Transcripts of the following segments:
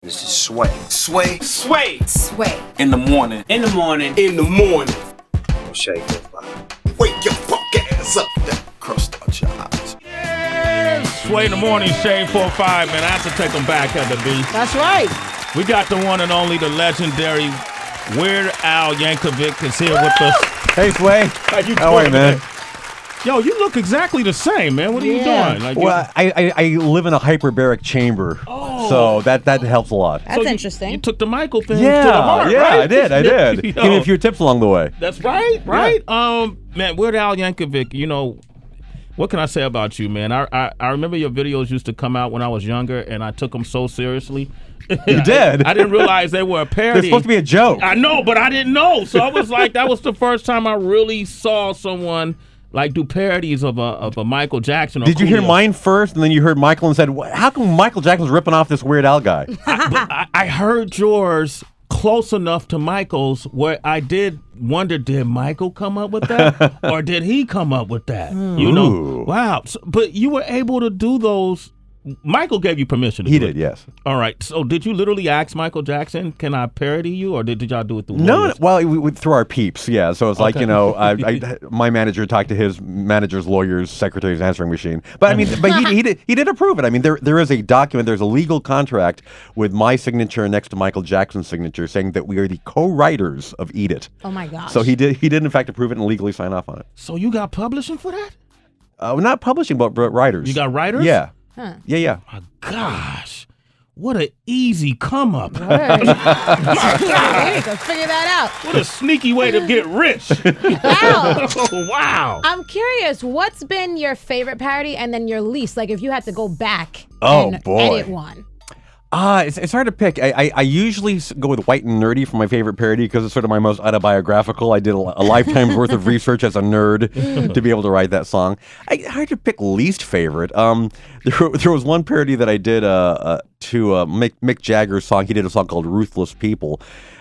This is Sway. Sway. Sway. Sway. In the morning. In the morning. In the morning. Shake it. Wake your punk ass up. That crust out your eyes. Yeah. Sway in the morning, Shane 4-5, man. I have to take them back, Heather B. That's right. We got the one and only, the legendary Weird Al Yankovic is here with us. Hey, Sway. How are you, man? Yo, you look exactly the same, man. What are you doing? Like, well, I live in a hyperbaric chamber, so that helps a lot. That's interesting. You took the Michael thing to the heart, yeah, right? I did. Give me a few tips along the way. That's right. Man, Weird Al Yankovic, you know, what can I say about you, man? I remember your videos used to come out when I was younger, and I took them so seriously. You did? I didn't realize they were a parody. They're supposed to be a joke. I know, but I didn't know. So I was like, that was the first time I really saw someone like do parodies of a Michael Jackson. Or Did you hear Coolio. mine first, and then you heard Michael and said, how come Michael Jackson's ripping off this Weird Al guy? I heard yours close enough to Michael's where I did wonder, did Michael come up with that? Or did he come up with that? You know? Ooh. Wow. So, but you were able to do those. Michael gave you permission to He do did, it. yes. All right. So did you literally ask Michael Jackson, can I parody you? Or did y'all do it through No, lawyers? well, we through our peeps, yeah. So it's like, you know, my manager talked to his manager's lawyer's secretary's answering machine. But I mean, he did approve it. I mean, there is a document, there's a legal contract with my signature next to Michael Jackson's signature saying that we are the co-writers of Eat It. Oh my gosh. So he did in fact approve it and legally sign off on it. So you got publishing for that? Not publishing, but writers. You got writers? Yeah. Huh. Yeah. My gosh. What an easy come up. Word. Let's figure that out. What a sneaky way to get rich. Wow. Oh, wow. I'm curious, what's been your favorite parody and then your least? Like if you had to go back Oh, and boy. edit one. It's hard to pick. I usually go with White and Nerdy for my favorite parody because it's sort of my most autobiographical. I did a lifetime's worth of research as a nerd to be able to write that song. Hard to pick least favorite. There was one parody that I did to Mick Jagger's song. He did a song called Ruthless People,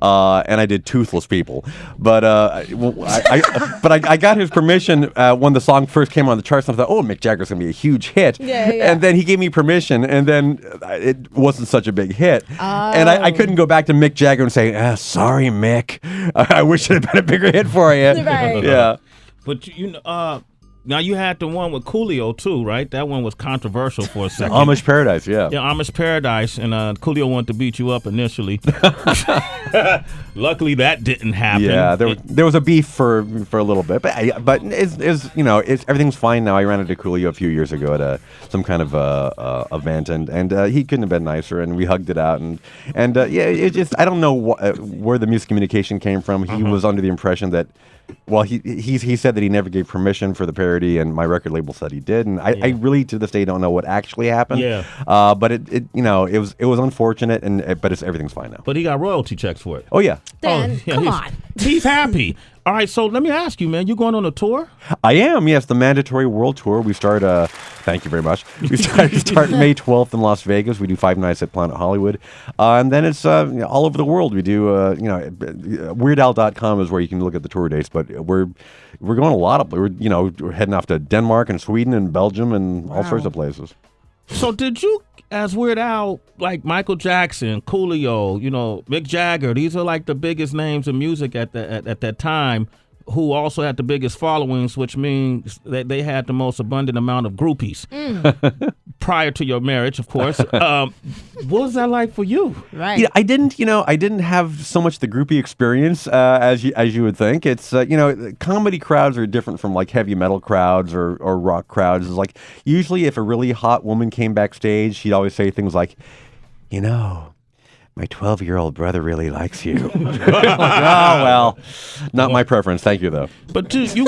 and I did Toothless People. But I got his permission when the song first came on the charts. And I thought, oh, Mick Jagger's gonna be a huge hit. Yeah. And then he gave me permission, and then it wasn't such a big hit. And I couldn't go back to Mick Jagger and say, sorry, Mick. I wish it had been a bigger hit for you. Right. Yeah. But you know, now you had the one with Coolio too, right? That one was controversial for a second. Amish Paradise, yeah. Yeah, Amish Paradise, and Coolio wanted to beat you up initially. Luckily, that didn't happen. Yeah, there was a beef for a little bit, but everything's fine now. I ran into Coolio a few years ago at some kind of event, and he couldn't have been nicer, and we hugged it out, and it just, I don't know where the miscommunication came from. He was under the impression that, well, he said that he never gave permission for the parody, and my record label said he did, and I really to this day don't know what actually happened. Yeah. But it was unfortunate, but everything's fine now. But he got royalty checks for it. Oh yeah. Dan, come on. He's happy. All right, so let me ask you, man. You going on a tour? I am, yes, the mandatory world tour. We start, thank you very much. We start May 12th in Las Vegas. We do 5 nights at Planet Hollywood. And then it's all over the world. We do, weirdal.com is where you can look at the tour dates, but we're going a lot of, we're heading off to Denmark and Sweden and Belgium and all sorts of places. So did you, as Weird Al, like Michael Jackson, Coolio, Mick Jagger, these are like the biggest names in music at that time, who also had the biggest followings, which means that they had the most abundant amount of groupies prior to your marriage, of course. What was that like for you? Right. Yeah, I didn't have so much the groupie experience as you would think. It's comedy crowds are different from like heavy metal crowds or rock crowds. It's like usually if a really hot woman came backstage, she'd always say things like, my 12-year-old brother really likes you. Like, oh well, not my preference. Thank you though. But you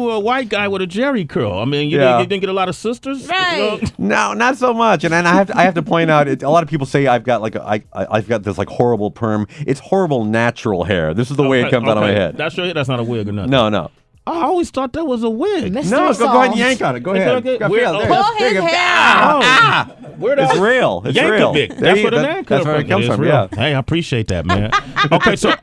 were a white guy with a Jerry curl. I mean, you didn't get a lot of sisters. Right. No, not so much. And I have to point out, a lot of people say I've got I've got this like horrible perm. It's horrible natural hair. This is the way it comes out of my head. That's your hair. That's not a wig or nothing. No. I always thought that was a wig. Mr. No, go Sauce. ahead and yank on it. Go ahead. Okay. Go, We're- feel it. Pull his hair. It's real. It's real. Yankovic. That's where the name comes from. That's where it comes It's from. real. Yeah. Hey, I appreciate that, man. Okay, so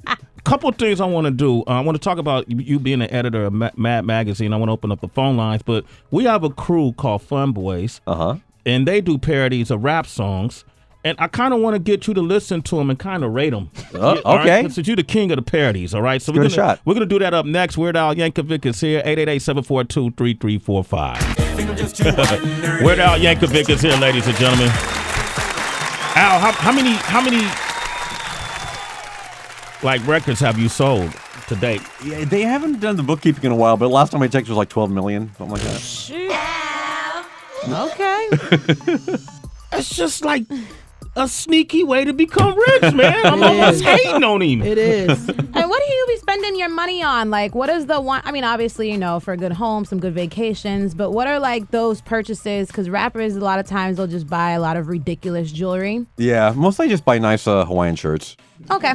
couple of things I want to do. I want to talk about you being an editor of Mad Magazine. I want to open up the phone lines, but we have a crew called Fun Boys, and they do parodies of rap songs. And I kind of want to get you to listen to them and kind of rate them. Okay. Right? Since you're the king of the parodies, all right? So we're shot. going to do that up next. Weird Al Yankovic is here, 888-742-3345. Weird Al Yankovic is here, ladies and gentlemen. Al, how many like records have you sold to date? Yeah, they haven't done the bookkeeping in a while, but last time I checked it was like 12 million, something like that. Okay. It's just like a sneaky way to become rich, man. I'm almost hating on him. It is. And what do you be spending your money on? Like, what is the one? I mean, obviously, you know, for a good home, some good vacations, but what are like those purchases? Because rappers, a lot of times, they'll just buy a lot of ridiculous jewelry. Yeah, mostly just buy nice Hawaiian shirts. Okay.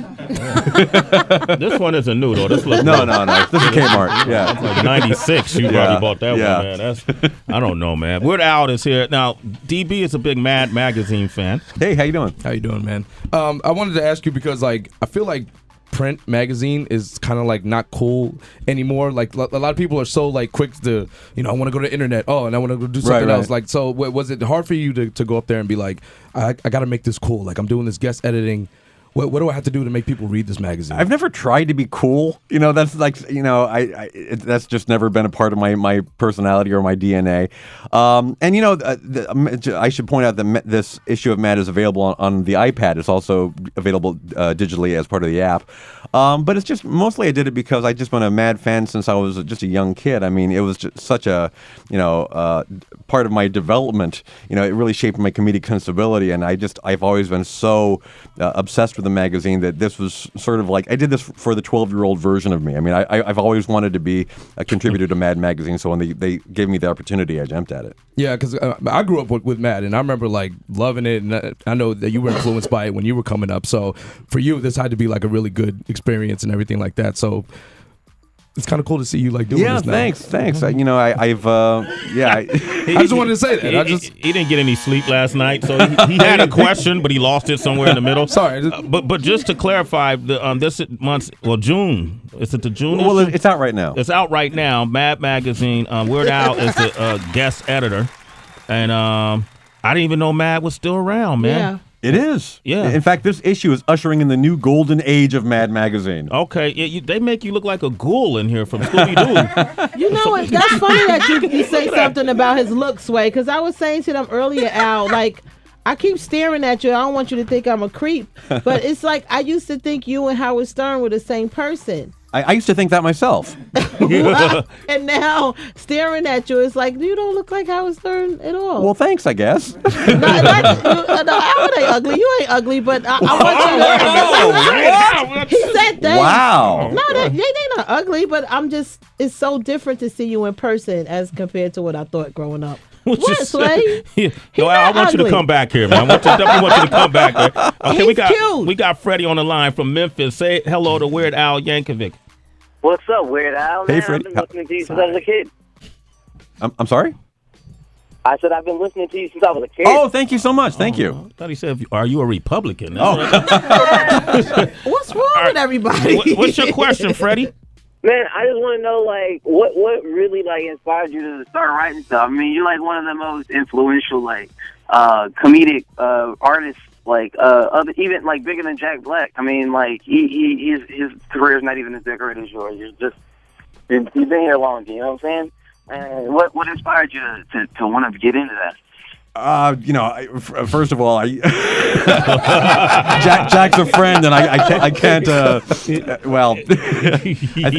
This one isn't new, though. This looks No. This is Kmart. Yeah. That's like 96. You probably bought that one, man. That's, I don't know, man. Weird Al is here. Now, DB is a big Mad Magazine fan. Hey, how you doing? How you doing, man? I wanted to ask you because, like, I feel like print magazine is kind of like not cool anymore. Like a lot of people are so like quick to, you know, I want to go to the internet. Oh, and I want to go do something else. Like, so was it hard for you to go up there and be like, I got to make this cool? Like, I'm doing this guest editing. What do I have to do to make people read this magazine? I've never tried to be cool. You know, that's like, you know, that's just never been a part of my personality or my DNA. And, you know, I should point out that this issue of Mad is available on the iPad. It's also available digitally as part of the app. But it's just mostly I did it because I just been a Mad fan since I was just a young kid. I mean, it was just such a, you know, part of my development. You know, it really shaped my comedic sensibility. And I've always been so obsessed with the magazine that this was sort of like I did this for the 12-year-old version of me. I mean, I've always wanted to be a contributor to Mad Magazine, so when they gave me the opportunity, I jumped at it. Yeah, because I grew up with Mad, and I remember like loving it, and I know that you were influenced by it when you were coming up. So for you, this had to be like a really good experience and everything like that. So it's kind of cool to see you like doing this now. Thanks. You know, I've I just wanted to say that. He didn't get any sleep last night, so he had a question, but he lost it somewhere in the middle. Sorry, but just to clarify, this month's June. Is it the June? Well, issue? it's out right now. It's out right now. Mad Magazine. Weird Al is the guest editor, and I didn't even know Mad was still around, man. Yeah. It is. Yeah. In fact, this issue is ushering in the new golden age of Mad Magazine. Okay. They make you look like a ghoul in here from Scooby-Doo. You know what? That's funny that you say something about his look, Sway, because I was saying to them earlier, Al, like, I keep staring at you. I don't want you to think I'm a creep. But it's like I used to think you and Howard Stern were the same person. I used to think that myself. And now staring at you, it's like you don't look like Howard Stern at all. Well, thanks, I guess. No, Howard ain't ugly. You ain't ugly, but I want you to. He said that. Wow. No, they not ugly, but it's so different to see you in person as compared to what I thought growing up. What, Sway? Yo, I want you to come back here, man. Definitely want you to come back here. Okay, He's we got Freddie on the line from Memphis. Say hello to Weird Al Yankovic. What's up, Weird Al? Hey, Man, Freddie. I've been listening to you since I was a kid. I'm sorry? I said I've been listening to you since I was a kid. Oh, thank you so much. Thank you. I thought he said, are you a Republican? What's wrong with everybody? What's your question, Freddie? Man, I just want to know, like, what really, like, inspired you to start writing stuff? I mean, you're, like, one of the most influential, like, comedic artists, like, even, like, bigger than Jack Black. I mean, like, his career is not even as decorated as yours. You've been here long, you know what I'm saying? And what inspired you to want to get into that? You know, first of all, Jack's a friend, and I can't. Well,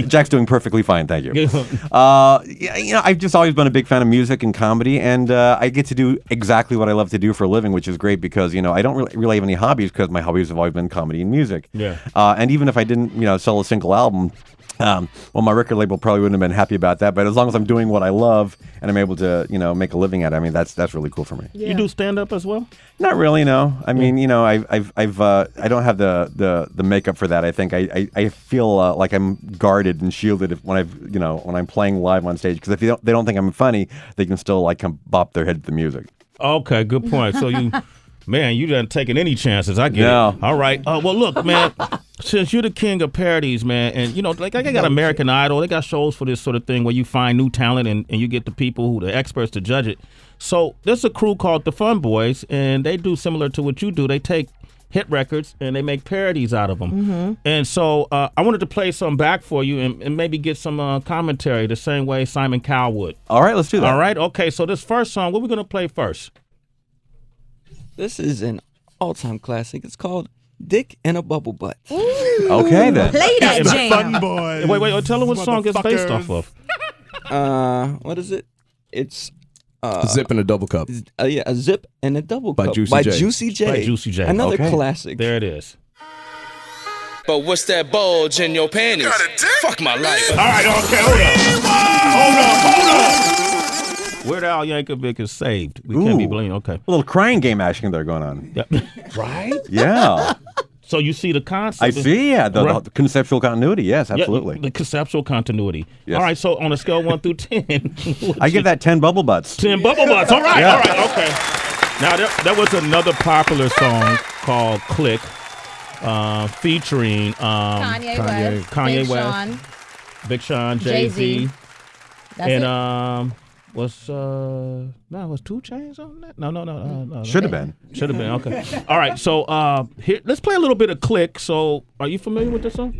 Jack's doing perfectly fine, thank you. Yeah, you know, I've just always been a big fan of music and comedy, and I get to do exactly what I love to do for a living, which is great because you know I don't really have any hobbies because my hobbies have always been comedy and music. Yeah. And even if I didn't, you know, sell a single album. Well, my record label probably wouldn't have been happy about that, but as long as I'm doing what I love and I'm able to, you know, make a living at it, I mean, that's really cool for me. Yeah. You do stand up as well? Not really, no. I mean, you know, I don't have the makeup for that. I think I feel like I'm guarded and shielded when I'm playing live on stage because if they don't think I'm funny, they can still like come bop their head to the music. Okay, good point. So you. Man, you done taking any chances. I get No. it. All right. Well, look, man. since you're the king of parodies, man, and you know, like I got American Idol, they got shows for this sort of thing where you find new talent and you get the people who the experts to judge it. So there's a crew called the Fun Boys, and they do similar to what you do. They take hit records and they make parodies out of them. Mm-hmm. And so I wanted to play some back for you and maybe get some commentary the same way Simon Cowell would. All right, let's do that. All right, okay. So this first song, what are we gonna play first? This is an all-time classic. It's called "Dick in a Bubble Butt." Okay, then. Play that Yeah, jam. Fun boys. Wait, tell them what song it's based off of. What is it? It's Zip in a double cup. yeah, a zip and a double By cup Juicy by J. Juicy J. By Juicy J. Another Okay. classic. There it is. But what's that bulge in your panties? Fuck my life. All right, okay, hold on. Weird Al Yankovic is saved. We can't be Ooh. blamed. Okay. A little crying game action there going on. Yep. Right? Yeah. So you see the concept. I see, yeah. The Right. conceptual continuity. Yes, Yeah, absolutely. the conceptual continuity. Yes. All right, so on a scale of 1 through 10. I give that 10 bubble butts. 10 bubble butts. All right, Yeah. all right, okay. Now, there was another popular song called Click featuring Kanye West. Kanye Big West, Sean. Big Sean, Jay-Z. Jay-Z. That's And it. was 2 Chainz on that? No. Should have been. Should have been. Okay. All right. So here, let's play a little bit of Click. So, are you familiar with this song?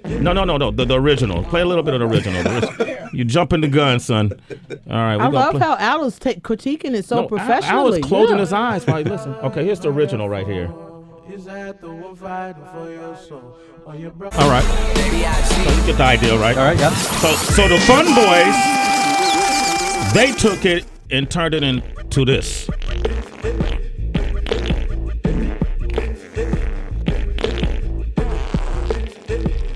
No. The original. Play a little bit of the original. You jumping the gun, son. All right. I love how Al is critiquing it so Al professionally. is closing Yeah. his eyes while he listen. Okay, here's the original right here. All right. So you get the idea, right? All right, yeah. So the Fun Boys, they took it and turned it into this.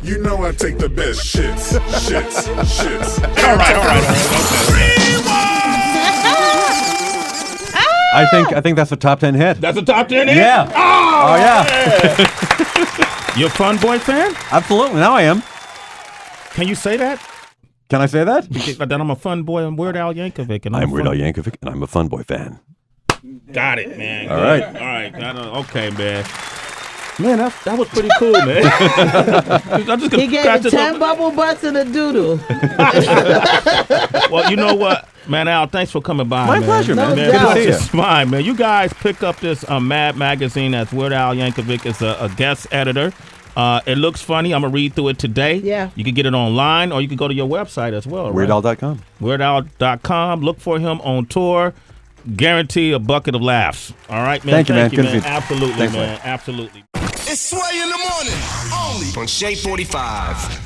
You know I take the best shits. All right. Okay. I think that's a top 10 hit. That's a top 10 hit? Yeah. Oh, yeah. You a Fun Boy fan? Absolutely. Now I am. Can you say that? Can I say that? That I'm a Fun Boy and Weird Al Yankovic. And I'm Weird Al Yankovic, and I'm a Fun Boy fan. Got it, man. All right. All right. Okay, man. Man, that was pretty cool, man. I'm just gonna He gave scratch it this 10 up. bubble butts and a doodle. Well, you know what, man, Al, thanks for coming by. My man. pleasure, man. No Good doubt. to see you. It's fine, man. You guys pick up this Mad magazine. That's Weird Al Yankovic is a guest editor. It looks funny. I'm gonna read through it today. Yeah. You can get it online, or you can go to your website as well. Right? WeirdAl.com. WeirdAl.com. Look for him on tour. Guarantee a bucket of laughs. All right, man. Thank you, man. Good to see you. Absolutely, Thanks, man. man. Absolutely. It's Sway in the morning, only on Shade 45.